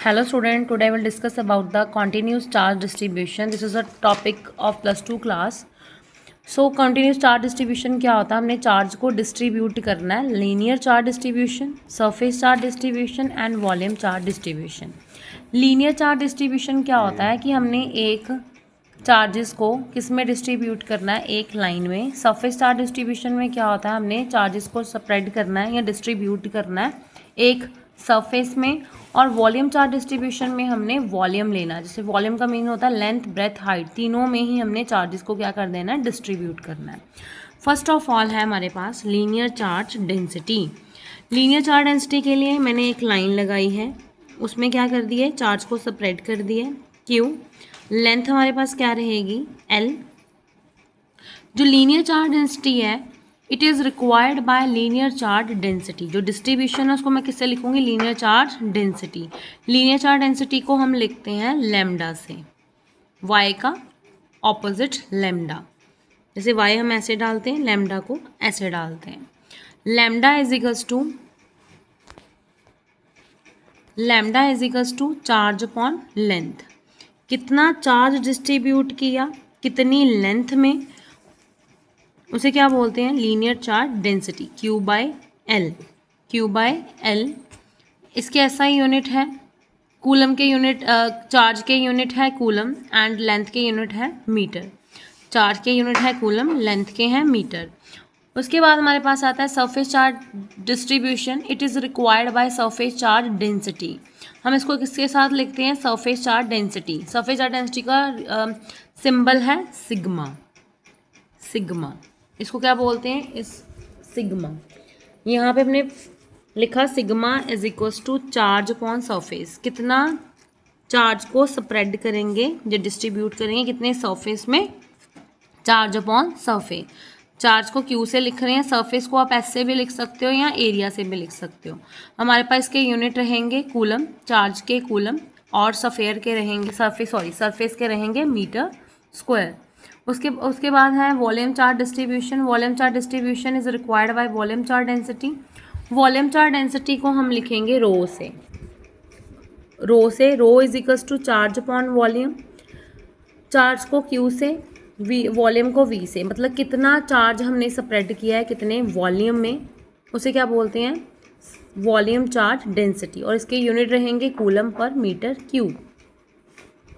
Hello student, today I will discuss about the continuous charge distribution. This is a topic of +2 class. So continuous charge distribution क्या होता है? हमने charge को distribute करना है. Linear charge distribution, surface charge distribution and volume charge distribution. Linear charge distribution क्या होता है कि हमने एक चार्जेस को किस में डिस्ट्रीब्यूट करना है, एक लाइन में. सरफेस चार्ज डिस्ट्रीब्यूशन में क्या होता है, हमने चार्जेस को स्प्रेड करना है या डिस्ट्रीब्यूट करना है एक सरफेस में. और वॉल्यूम चार्ज डिस्ट्रीब्यूशन में हमने वॉल्यूम लेना है. जैसे वॉल्यूम का मीन होता है लेंथ, ब्रेथ, हाइट, तीनों में ही हमने चार्जेस को क्या कर देना है, डिस्ट्रीब्यूट करना है. फर्स्ट ऑफ ऑल है हमारे पास linear charge density. Linear charge density के लिए मैंने एक लाइन लगाई है, उसमें क्या कर दिए, चार्ज को स्प्रेड कर दिए. क्यों? लेंथ हमारे पास क्या रहेगी, एल. जो लीनियर चार्ज डेंसिटी है, it is required bye linear charge density. जो डिस्ट्रीब्यूशन है उसको मैं किससे लिखूंगी, linear charge density. Linear charge density को हम लिखते हैं लैम्डा से, y का ऑपोजिट लैम्डा. जैसे y हम ऐसे डालते हैं, लैम्डा को ऐसे डालते हैं. Lambda is equals to charge upon length. कितना चार्ज डिस्ट्रीब्यूट किया, कितनी लेंथ में, उसे क्या बोलते हैं, linear charge density. Q by L. इसके ऐसा ही यूनिट है, कूलम के यूनिट, चार्ज के यूनिट है कूलम एंड लेंथ के यूनिट है मीटर. चार्ज के यूनिट है कूलम, लेंथ के हैं मीटर. उसके बाद हमारे पास आता है surface charge distribution. It is required by surface charge density. हम इसको किसके साथ लिखते हैं, surface charge density. Surface charge density का सिंबल है सिग्मा. इसको क्या बोलते हैं, इस सिग्मा. यहाँ पे हमने लिखा sigma is equals to charge upon surface. कितना चार्ज को स्प्रेड करेंगे, जो डिस्ट्रीब्यूट करेंगे कितने सरफेस में, चार्ज अपॉन सरफेस. चार्ज को क्यू से लिख रहे हैं, सरफेस को आप एस से भी लिख सकते हो या एरिया से भी लिख सकते हो. हमारे पास इसके यूनिट रहेंगे कूलम, चार्ज के कूलम, और सरफेस के रहेंगे मीटर स्क्वायर. उसके बाद है volume charge distribution. Volume charge distribution is required by volume charge density. Volume charge density को हम लिखेंगे रो से. Rho is equals to charge upon volume. Charge को क्यू से, वॉल्यूम को वी से. मतलब कितना चार्ज हमने स्प्रेड किया है कितने वॉल्यूम में, उसे क्या बोलते हैं, वॉल्यूम चार्ज डेंसिटी. और इसके यूनिट रहेंगे कूलम पर मीटर क्यूब.